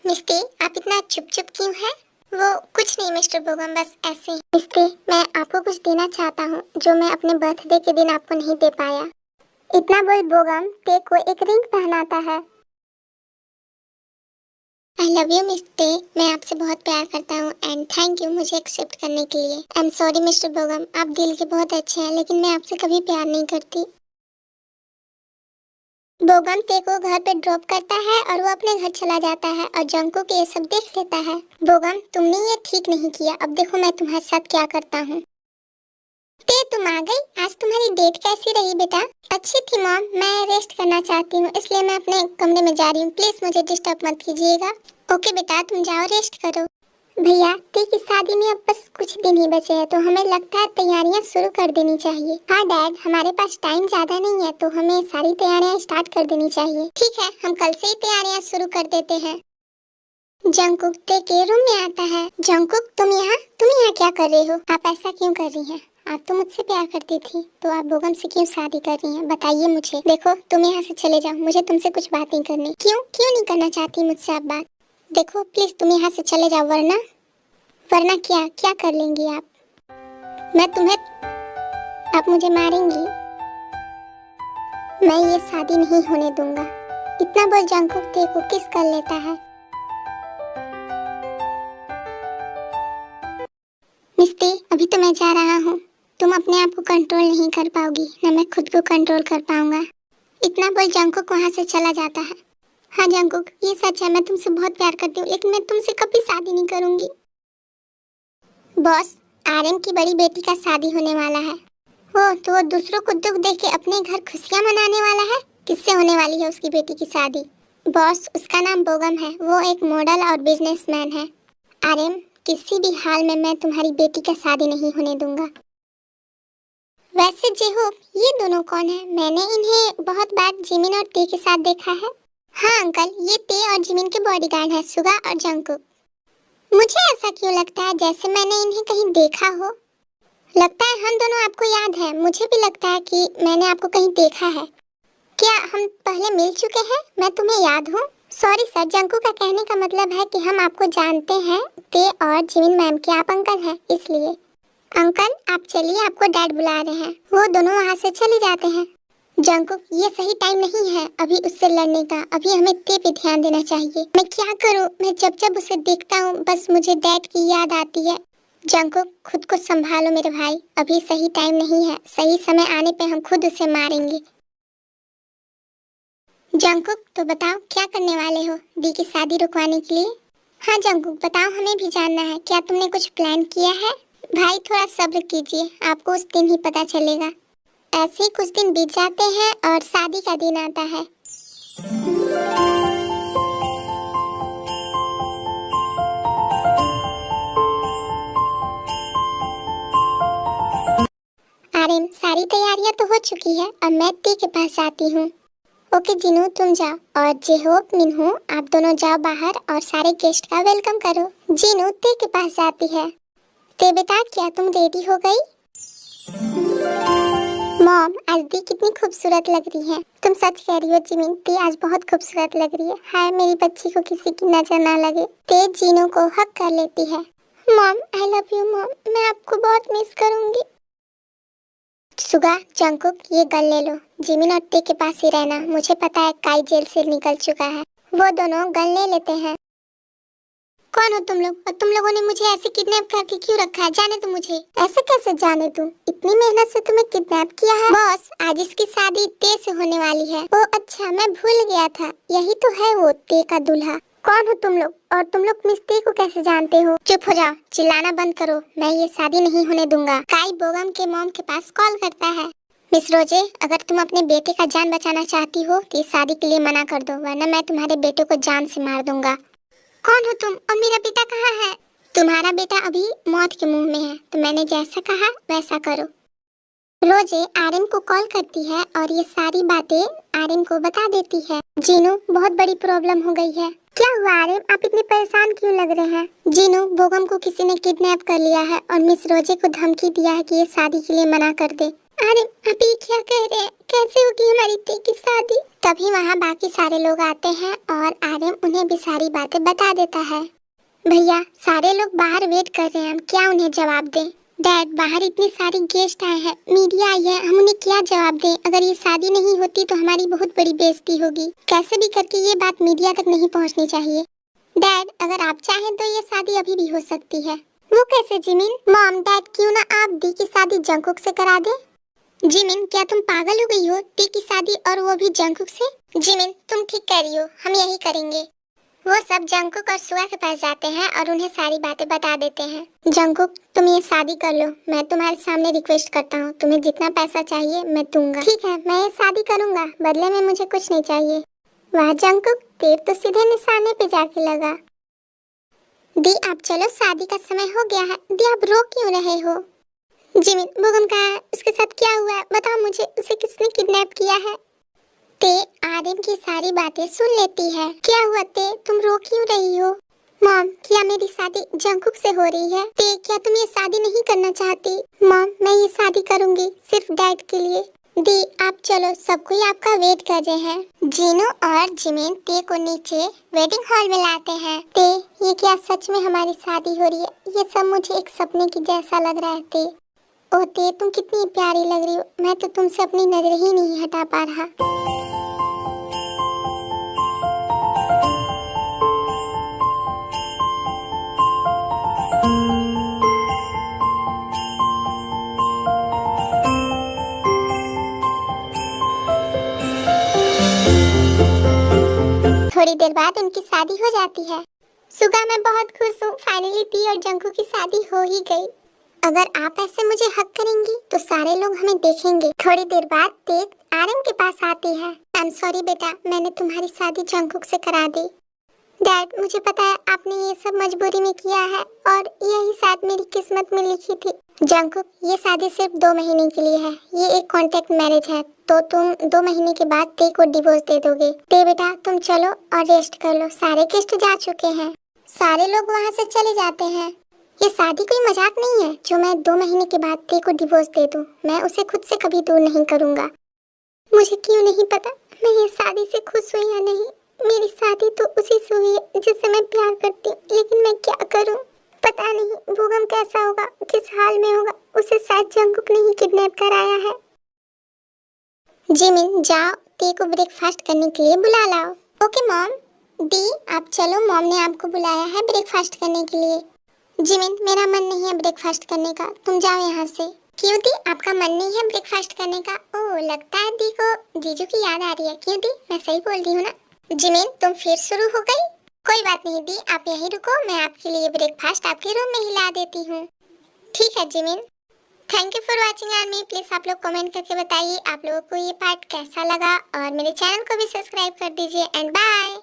मिस्टी, आप इतना चुप चुप क्यों है? वो कुछ नहीं मिस्टर बोगम, बस ऐसे ही। मिस्टी, मैं आपको कुछ देना चाहता हूँ जो मैं अपने बर्थडे के दिन आपको नहीं दे पाया। इतना बोल बोगम, ते को एक रिंग पहनाता है। आई लव यू मिस्टी, मैं आपसे बहुत प्यार करता हूँ एंड थैंक यू मुझे एक्सेप्ट करने के लिए। आई एम सॉरी मिस्टर बोगम, आप दिल के बहुत अच्छे हैं लेकिन मैं आपसे कभी प्यार नहीं करती। बोगम ते को घर पे ड्रॉप करता है और वो अपने घर चला जाता है और जंकुक ये सब देख लेता है। बोगम, तुमने ये ठीक नहीं किया, अब देखो मैं तुम्हारे साथ क्या करता हूँ। ते, तुम आ गई? आज तुम्हारी डेट कैसी रही बेटा? अच्छी थी मॉम, मैं रेस्ट करना चाहती हूँ इसलिए मैं अपने कमरे में जा रही हूँ, प्लीज मुझे डिस्टर्ब मत कीजिएगा। ओके बेटा, तुम जाओ रेस्ट करो। भैया, ते की शादी में अब बस कुछ दिन ही बचे हैं तो हमें लगता है तैयारियां शुरू कर देनी चाहिए। हाँ डैड, हमारे पास टाइम ज्यादा नहीं है तो हमें सारी तैयारियां स्टार्ट कर देनी चाहिए। ठीक है, हम कल से ही तैयारियां शुरू कर देते हैं। जंकुक ते के रूम में आता है। जंकुक, तुम यहाँ क्या कर रही हो? आप ऐसा क्यों कर रही हैं? आप तो मुझसे प्यार करती थी तो आप बोगम से क्यों शादी कर रही हैं? बताइए मुझे। देखो, तुम यहाँ से चले जाओ, मुझे तुमसे कुछ बात नहीं करनी। क्यों नहीं करना चाहती मुझसे आप बात? देखो प्लीज तुम यहाँ से चले जाओ, वरना क्या कर लेंगी आप? आप मुझे मारेंगी। मैं ये शादी नहीं होने दूंगा। इतना बोल जंकुक ते को किस कर लेता है। मिस्टी, अभी तो मैं जा रहा हूँ, तुम अपने आप को कंट्रोल नहीं कर पाओगी, न मैं खुद को कंट्रोल कर पाऊंगा। इतना बोल जंकुक वहाँ से चला जाता है। हाँ जंकुक, ये सच है, मैं तुमसे बहुत प्यार करती हूँ लेकिन मैं तुमसे कभी शादी नहीं करूंगी। बॉस, आर्यन की बड़ी बेटी का शादी होने वाला है। हो तो वो दूसरों को दुख देख के अपने घर खुशियाँ मनाने वाला है। किससे होने वाली है उसकी बेटी की शादी? बॉस, उसका नाम बोगम है, वो एक मॉडल और बिजनेसमैन है। आर्यन, किसी भी हाल में मैं तुम्हारी बेटी का शादी नहीं होने दूंगा। वैसे जेहोप, ये दोनों कौन है? मैंने इन्हें बहुत बार जिमिन और ते के साथ देखा है। हाँ अंकल, ये ते और जिमिन के बॉडीगार्ड हैं, सुगा और जंकुक। मुझे ऐसा क्यों लगता है जैसे मैंने इन्हें कहीं देखा हो। लगता है हम दोनों आपको याद है। मुझे भी लगता है कि मैंने आपको कहीं देखा है। क्या हम पहले मिल चुके हैं? मैं तुम्हें याद हूँ? सॉरी सर, जंकुक का कहने का मतलब है कि हम आपको जानते हैं, ते और जिमिन मैम के आप अंकल हैं इसलिए। अंकल आप चलिए, आपको डैड बुला रहे हैं। वो दोनों वहाँ से चले जाते हैं। जंकुक, ये सही टाइम नहीं है अभी उससे लड़ने का, अभी हमें ते पे ध्यान देना चाहिए। मैं क्या करूं? मैं जब उसे देखता हूं बस मुझे डैड की याद आती है। जंकुक, खुद को संभालो मेरे भाई, अभी सही टाइम नहीं है, सही समय आने पे हम खुद उसे मारेंगे। जंकुक, तो बताओ क्या करने वाले हो दी की शादी रुकवाने के लिए? हाँ जंकुक बताओ, हमें भी जानना है, क्या तुमने कुछ प्लान किया है? भाई थोड़ा सब्र कीजिए, आपको उस दिन ही पता चलेगा। ऐसे ही कुछ दिन बीत जाते हैं और शादी का दिन आता है। आर्यन, सारी तैयारियां तो हो चुकी है, अब मैं ती के पास जाती हूँ। ओके जिनू, तुम जाओ और जेहोप मिनहू आप दोनों जाओ बाहर और सारे गेस्ट का वेलकम करो। जिनू ते के पास जाती है। ते बेटा, क्या तुम रेडी हो गई? मॉम, आज दी कितनी खूबसूरत लग रही है। तुम सच कह रही हो जिमिन, दी आज बहुत खूबसूरत लग रही है। हाय मेरी बच्ची को किसी की नजर ना लगे। ते जीनू को हक कर लेती है। Mom I love you mom, मैं आपको बहुत मिस करूंगी। सुगा, जंकुक ये गन ले लो, जिमिन और ते के पास ही रहना। मुझे पता है काई जेल से निकल चुका है। वो दोनों गन ले लेते हैं। कौन हो तुम लोग और तुम लोगों ने मुझे ऐसे किडनैप करके क्यों रखा है? जाने दो मुझे। ऐसे कैसे जाने दूं? इतनी मेहनत से तुम्हें किडनैप किया है। बॉस, आज इसकी शादी ते से होने वाली है। ओ अच्छा, मैं भूल गया था, यही तो है वो ते का दूल्हा। कौन हो तुम लोग और तुम लोग मिस ते को कैसे जानते हो? चुप हो जाओ, चिल्लाना बंद करो, मैं ये शादी नहीं होने दूंगा। काई बोगम के मॉम के पास कॉल करता है। मिस रोजे, अगर तुम अपने बेटे का जान बचाना चाहती हो तो इस शादी के लिए मना कर दो, वरना मैं तुम्हारे बेटे को जान से मार दूंगा। कौन हो तुम और मेरा बेटा कहाँ है? तुम्हारा बेटा अभी मौत के मुंह में है, तो मैंने जैसा कहा वैसा करो। रोजे आर्यन को कॉल करती है और ये सारी बातें आर्यन को बता देती है। जीनू, बहुत बड़ी प्रॉब्लम हो गई है। क्या हुआ आर्यन, आप इतने परेशान क्यों लग रहे हैं? जीनू, बोगम को किसी ने किडनैप कर लिया है और मिस रोजे को धमकी दिया है कि ये शादी के लिए मना कर दे। अरे आप ये क्या कह रहे हैं? कैसे होगी हमारी टी की शादी? तभी वहाँ बाकी सारे लोग आते हैं और आर्यन उन्हें भी सारी बातें बता देता है। भैया सारे लोग बाहर वेट कर रहे हैं, हम क्या उन्हें जवाब दें? डैड बाहर इतनी सारी गेस्ट आए हैं, मीडिया आई है, हम उन्हें क्या जवाब दें? अगर ये शादी नहीं होती तो हमारी बहुत बड़ी बेइज्जती होगी। कैसे भी करके ये बात मीडिया तक नहीं पहुंचनी चाहिए। डैड अगर आप चाहें तो ये शादी अभी भी हो सकती है। वो कैसे जिमिन? मॉम डैड क्यों ना आप दी की शादी जंगकुक से करा दे? जिमिन क्या तुम पागल हो गई हो? दी की शादी और वो भी जंगकुक से? जिमिन तुम ठीक कह रही हो, हम यही करेंगे। वो सब जंगकुक और सुआ के पास जाते हैं और उन्हें सारी बातें बता देते हैं। जंगकुक तुम ये शादी कर लो, मैं तुम्हारे सामने रिक्वेस्ट करता हूँ, तुम्हें जितना पैसा चाहिए मैं दूंगा। ठीक है मैं ये शादी करूंगा, बदले में मुझे कुछ नहीं चाहिए। वाह जंगकुक तीर तो सीधे निशाने पे जाके लगा। दी आप चलो, शादी का समय हो गया है। दी आप रो क्यों रहे हो? जिमिन भूगम कहाँ है? उसके साथ क्या हुआ है? बताओ मुझे, उसे किसने किडनैप किया है? ते आर्यन की सारी बातें सुन लेती है। क्या हुआ ते, तुम रो क्यों रही हो? मॉम क्या मेरी शादी जंगकुक से हो रही है? ते क्या तुम ये शादी नहीं करना चाहती? मॉम मैं ये शादी करूंगी सिर्फ डैड के लिए। दी आप चलो, सब कोई आपका वेट कर रहे हैं। जीनू और जिमिन ते को नीचे वेडिंग हॉल में लाते हैं। ते ये क्या सच में हमारी शादी हो रही है? ये सब मुझे एक सपने की जैसा लग रहा है। ते ओ ते तुम कितनी प्यारी लग रही हो, मैं तो तुमसे अपनी नजर ही नहीं हटा पा रहा। थोड़ी देर बाद उनकी शादी हो जाती है। सुगा मैं बहुत खुश हूँ, फाइनली दी और जंगकुक की शादी हो ही गई। अगर आप ऐसे मुझे हक करेंगी तो सारे लोग हमें देखेंगे। थोड़ी देर बाद तेज आर्यन के पास आती है। आई एम सॉरी बेटा, मैंने तुम्हारी शादी जंगकुक से करा दी। डैड मुझे पता है आपने ये सब मजबूरी में किया है और यही शायद मेरी किस्मत में लिखी थी। जंगकुक ये शादी सिर्फ 2 महीने के लिए है, ये एक कॉन्ट्रैक्ट मैरिज है, तो तुम 2 महीने के बाद ते को डिवोर्स दे दोगे। ते बेटा तुम चलो और रेस्ट कर लो, सारे गेस्ट जा चुके हैं। सारे लोग वहाँ से चले जाते हैं। ये शादी कोई मजाक नहीं है जो मैं 2 महीने के बाद ते को डिवोर्स दे दूं। मैं उसे खुद से कभी दूर नहीं करूंगा। मुझे क्यों नहीं पता मैं ये शादी से खुश हुई या नहीं। मेरी शादी तो उसी से हुई है जिससे मैं प्यार करती हूँ, लेकिन मैं क्या करूँ? पता नहीं भूगम कैसा होगा, किस हाल में होगा। उसे शायद जंगकुक ने ही किडनैप कराया है। जिमिन जाओ ते को ब्रेकफास्ट करने के लिए बुला लाओ। Okay mom. दी आप चलो, मॉम ने आपको बुलाया है ब्रेकफास्ट करने के लिए। जिमिन मेरा मन नहीं है ब्रेकफास्ट करने का, तुम जाओ यहाँ से। क्यों दी आपका मन नहीं है ब्रेकफास्ट करने का? ओह लगता है दी को जीजू की याद आ रही है। क्यों दी मैं सही बोल रही हूँ ना? जिमिन तुम फिर शुरू हो गई। कोई बात नहीं दी, आप यहीं रुको, मैं आपके लिए ब्रेकफास्ट आपके रूम में ही ला देती हूँ। ठीक है Jimin. Thank you for watching army. Please आप लोग कमेंट करके बताइए आप लोगों को ये पार्ट कैसा लगा और मेरे चैनल को भी सब्सक्राइब कर दीजिए एंड बाय।